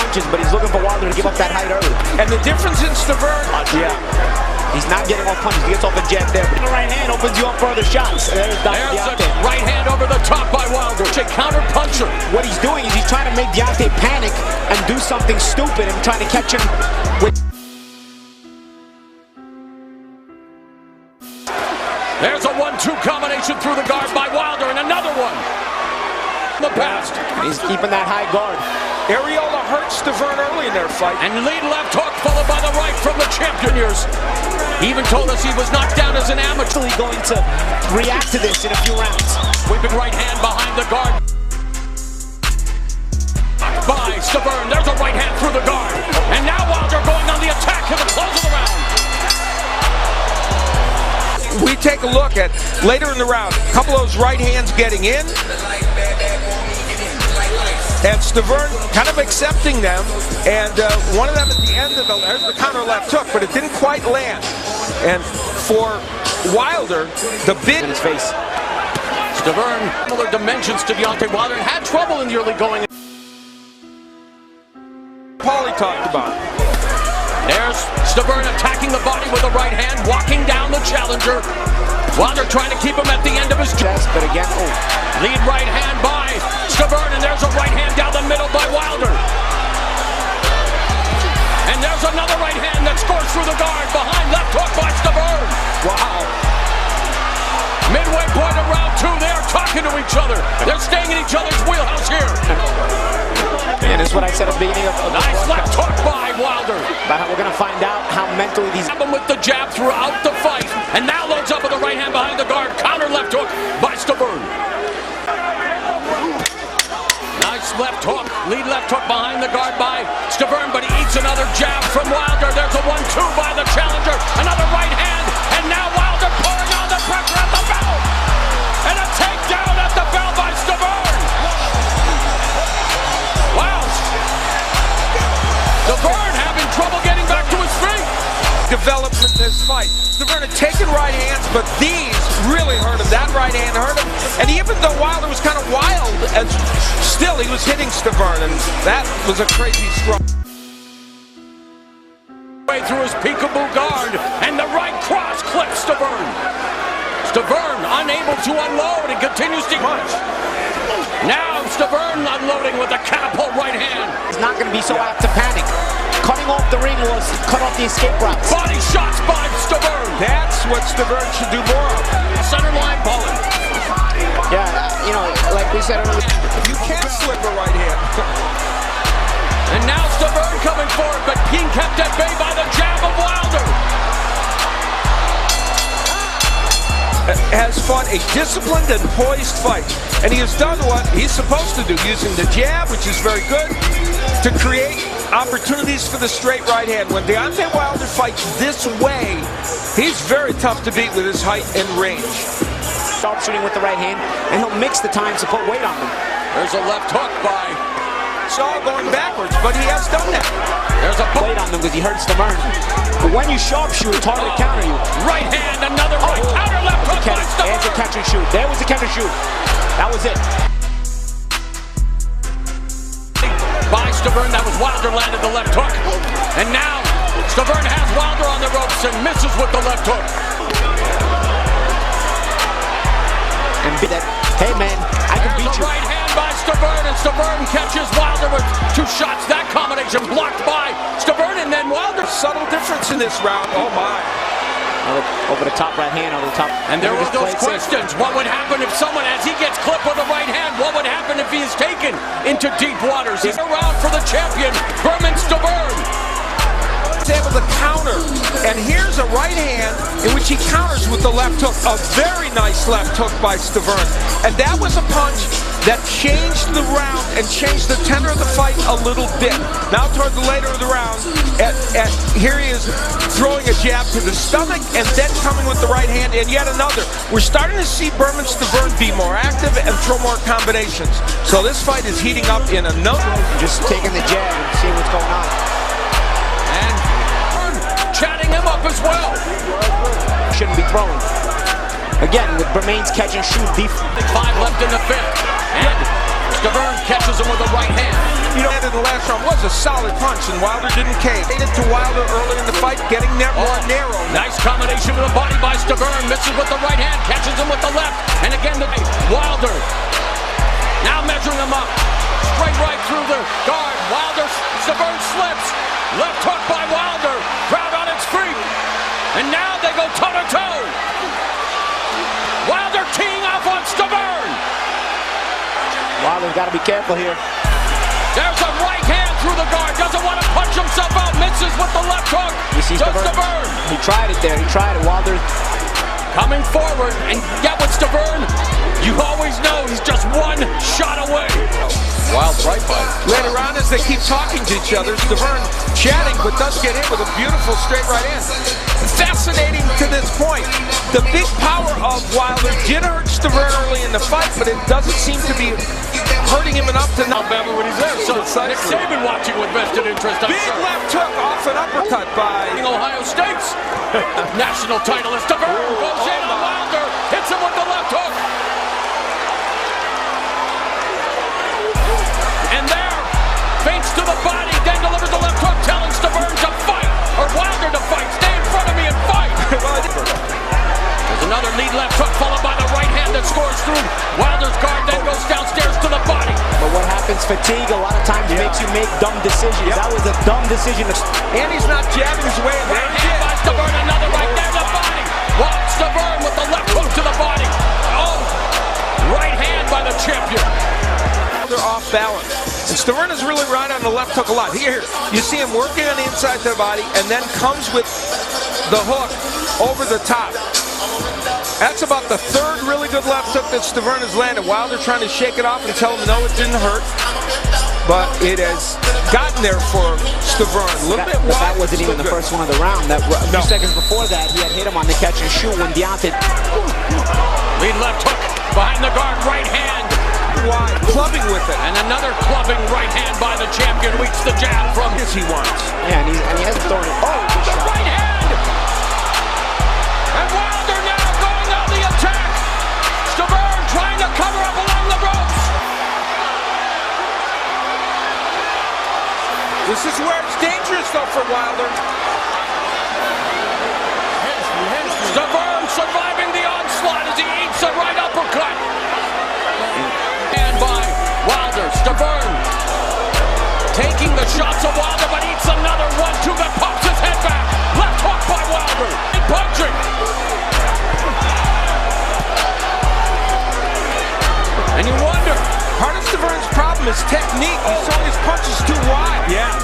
punches, but he's looking for Wilder to give up that height early. And the difference in Stiverne... Yeah. He's not getting off punches. He gets off a jab there. But the right hand opens you up further shots. There's a right hand over the top by Wilder. A counter puncher. What he's doing is he's trying to make Deontay panic and do something stupid and trying to catch him with... There's a 1-2 combination through the guard by Wilder, and another one. The past. He's keeping that high guard. Areola hurt Stiverne early in their fight. And lead left hook followed by the right from the champion years. He even told us he was knocked down as an amateur. He's going to react to this in a few rounds. Whipping right hand behind the guard. By Stiverne, there's a right hand through the guard. And now Wilder going on the attack to the close of the round. We take a look at later in the round, a couple of those right hands getting in. And Stiverne kind of accepting them, and one of them at the end of there's the counter left hook, but it didn't quite land. And for Wilder, the big in his face. Stiverne, similar dimensions to Deontay Wilder, and had trouble in the early going. Paulie talked about. There's Stiverne attacking the body with a right hand, walking down the challenger. Wilder trying to keep him at the end of his chest, but again, lead right hand by Stiverne, and there's a right hand down the middle by Wilder. And there's another right hand that scores through the guard behind left hook by Stiverne. Wow. Midway point of round 2, they are talking to each other. They're staying in each other's wheelhouse here. And this is what I said at the beginning of the nice left hook by Wilder. But we're going to find out how mentally these... Him with the jab throughout the fight. And now loads up with the right hand behind the guard. Counter left hook by Stiverne. Nice left hook. Lead left hook behind the guard by Stiverne, but he eats another jab from Wilder. There's a 1-2 by the challenger. Another right hand. And now Wilder pouring on the pressure at the bell. And a takedown at the bell by Stiverne. Wow. Stiverne having trouble getting back to his feet. Developed in this fight. Stiverne had taken right hands, but these really hurt him. That right hand hurt him. And even though Wilder was kind of wild, still he was hitting Stiverne, and that was a crazy strike. Way through his peekaboo guard, and the right cross clips Stiverne. Stiverne unable to unload and continues to punch. Now Stiverne unloading with a catapult right hand. He's not going to be so apt to panic. Cutting off the ring was cut off the escape routes. Body shots by Stiverne. That's what Stiverne should do more of. Center line pulling. Yeah, you know, like we said earlier. You can't slip a right hand. And now Stiverne coming forward, but being kept at bay by the jab of Wilder. Has fought a disciplined and poised fight. And he has done what he's supposed to do, using the jab, which is very good, to create opportunities for the straight right hand. When Deontay Wilder fights this way, he's very tough to beat with his height and range. Sharpshooting with the right hand, and he'll mix the times to put weight on them. There's a left hook by Saul going backwards, but he has done that. There's a weight on them because he hurts the burn. But when you sharpshoot, it's hard to counter you. Right hand, another right counter left hook. There's a catch and shoot. There was the catch and shoot. That was it. By Stiverne, that was Wilder landed the left hook. And now Stiverne has Wilder on the ropes and misses with the left hook. And be that, hey man, I can beat you. Right hand by Stiverne, and Stiverne catches Wilder with 2 shots. That combination blocked by Stiverne, and then Wilder. Subtle difference in this round. Oh my. Over the top right hand, over the top. And there were those questions. What would happen if someone, as he gets clipped with the right hand, what would happen if he is taken into deep waters? He's around for the champion, Bermane Stiverne. He's able to counter. And here's a right hand in which he counters with the left hook. A very nice left hook by Stiverne. And that was a punch that changed the round and changed the tenor of the fight a little bit. Now toward the later of the round, here he is throwing a jab to the stomach and then coming with the right hand and yet another. We're starting to see Bermane Stiverne be more active and throw more combinations. So this fight is heating up in a number. Just taking the jab and seeing what's going on. And chatting him up as well. Shouldn't be throwing. Again, with Bermane's catch and shoot defense. 5 left in the 5th. And Stiverne catches him with a right hand. You know, in the last round was a solid punch, and Wilder didn't cave. Made it to Wilder early in the fight, getting there more narrow. Nice combination with the body by Stiverne. Misses with the right hand, catches him with the left. And again, Wilder now measuring him up. Straight right through the guard. Wilder, Stiverne slips. Left hook by Wilder. Crowd on its feet. And now they go toe-to-toe. Wilder teeing off on Stiverne. Wilder's got to be careful here. There's a right hand through the guard. Doesn't want to punch himself out. Misses with the left hook. You see Stiverne? He tried it there. He tried it. Wilder coming forward. And yet with Stiverne, you always know he's just one shot away. Wild right fight. Later on, as they keep talking to each other, Stiverne chatting, but does get hit with a beautiful straight right hand. Fascinating to this point. The big power of Wilder did hurt Stiverne early in the fight, but it doesn't seem to be hurting him enough to not Alabama when he's there. So Nick Saban watching with vested interest. Big left hook off an uppercut by Ohio State's national titleist. Stiverne goes in on Wilder, hits him with the left hook. And there, feints to the body, then delivers the left hook, telling Stiverne to fight, or Wilder to fight. Stay in front of me and fight. There's another lead left hook, followed by the right hand that scores through Wilder's guard, then goes downstairs to the body. But what happens, fatigue, a lot of times makes you make dumb decisions. That was a dumb decision. And he's not jabbing his way in there. Right hand by Stiverne, another right there to the body. Stiverne with the left hook to the body. Oh, right hand by the champion. They're off balance. And Stiverne is really right on the left hook a lot. Here, you see him working on the inside of the body and then comes with the hook over the top. That's about the third really good left hook that Stiverne has landed. Wilder trying to shake it off and tell him no, it didn't hurt. But it has gotten there for Stiverne. A little bit wide. That wasn't even the first one of the round. A few seconds before that, he had hit him on the catch and shoot when Deontay. Lead left hook behind the guard, right hand. Wide, clubbing with it. And another clubbing right hand by the champion. Reaches the jab from as he wants. Yeah, and he hasn't thrown it. Oh, the right hand. And Wilder now going on the attack. Stiverne trying to cover up along the ropes. This is where it's dangerous, though, for Wilder. Stiverne surviving the onslaught as he eats a right uppercut. And by Wilder, Stiverne taking the shots of Wilder, but eats another 1-2 that pops his head back. Left hook by Wilder. And punching. And you wonder, part of Stiverne's problem is technique. He's throwing his punches too wide. Yeah.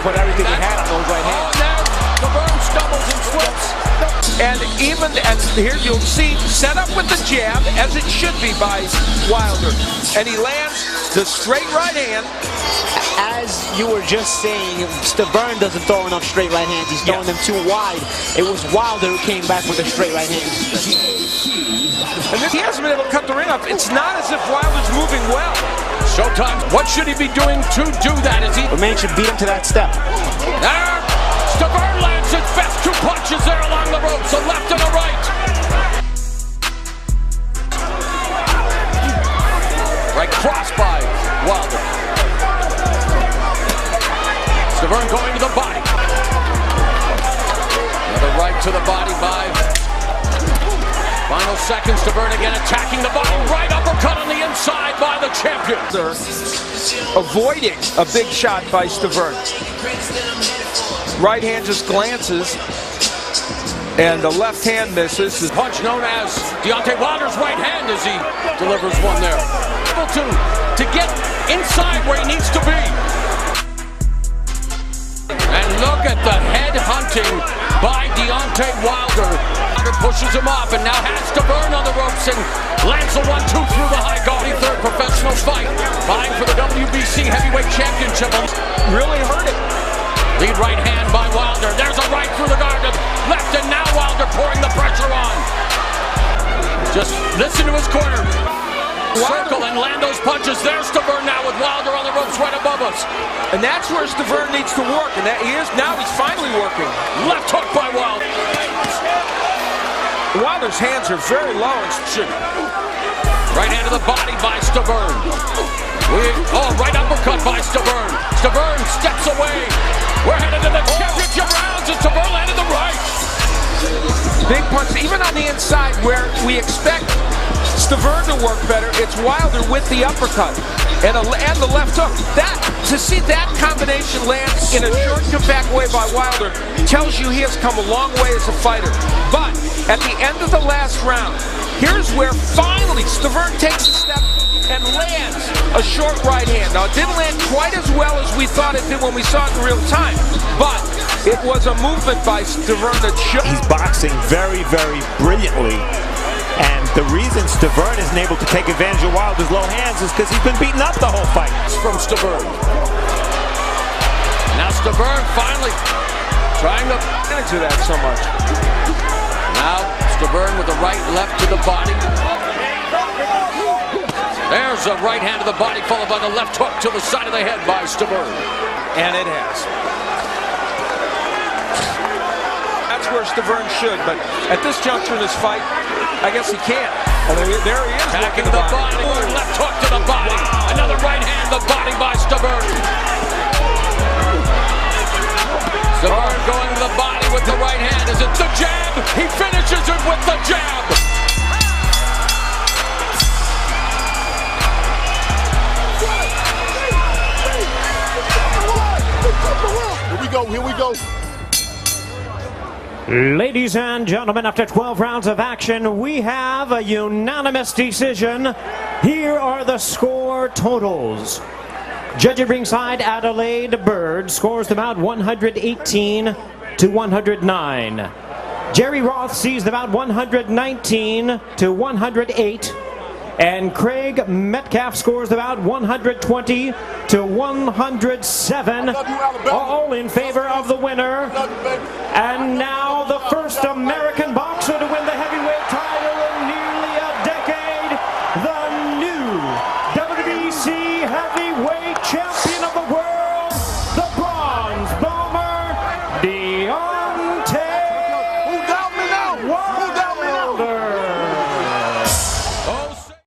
Put everything he had on those right hands. Oh, now Stiverne stumbles and slips. And here you'll see, set up with the jab, as it should be by Wilder. And he lands the straight right hand. As you were just saying, Stiverne doesn't throw enough straight right hands. He's throwing them too wide. It was Wilder who came back with a straight right hand. And he hasn't been able to cut the ring off. It's not as if Wilder's moving well. Showtime, what should he be doing to do that? Bermane should beat him to that step. There, Stiverne lands his best two punches there along the ropes, a left and a right. Right cross by Wilder. Stiverne going to the body. Another right to the body by. Final seconds, Stiverne again attacking the body. Right uppercut on the inside by the champion. Avoiding a big shot by Stiverne. Right hand just glances, and the left hand misses. Punch known as Deontay Wilder's right hand as he delivers one there. Able to get inside where he needs to be. And look at the head hunting by Deontay Wilder. Wilder pushes him off and now has Stiverne on the ropes and lands a 1-2 through the high guard. Third professional fight, vying for the WBC Heavyweight Championship. Really hurt it. Lead right hand by Wilder. There's a right through the guard to left, and now Wilder pouring the pressure on. Just listen to his corner. Circle and land those punches. There's Stiverne now with Wilder on the ropes right above us. And that's where Stiverne needs to work, and that he is. Now he's finally working. Left hook by Wilder. Wilder's hands are very low. Right hand to the body by Stiverne. Right uppercut by Stiverne. on the inside where we expect Stiverne to work better. It's Wilder with the uppercut and the left hook. To see that combination land in a short, compact way by Wilder tells you he has come a long way as a fighter. But at the end of the last round, here's where finally Stiverne takes a step and lands a short right hand. Now, it didn't land quite as well as we thought it did when we saw it in real time, but it was a movement by Stiverne that showed. He's boxing very, very brilliantly. And the reason Stiverne isn't able to take advantage of Wilder's low hands is because he's been beaten up the whole fight. From Stiverne. Now Stiverne finally trying to get into that so much. Now Stiverne with the right, left to the body. There's a right hand to the body followed by the left hook to the side of the head by Stiverne. And it has. That's where Stiverne should, but at this juncture in this fight, I guess he can't. Oh, there he is. Attacking the body. Left hook to the body. Wow. Another right hand, the body by Stiverne. Stiverne going to the body with the right hand. Is it the jab? He finishes it with the jab. Here we go. Ladies and gentlemen, after 12 rounds of action, we have a unanimous decision. Here are the score totals. Judge at ringside, Adelaide Bird, scores the bout 118 to 109. Jerry Roth sees the bout 119 to 108. And Craig Metcalf scores the bout 120 to 107, all in favor of the winner. And now the first American boxer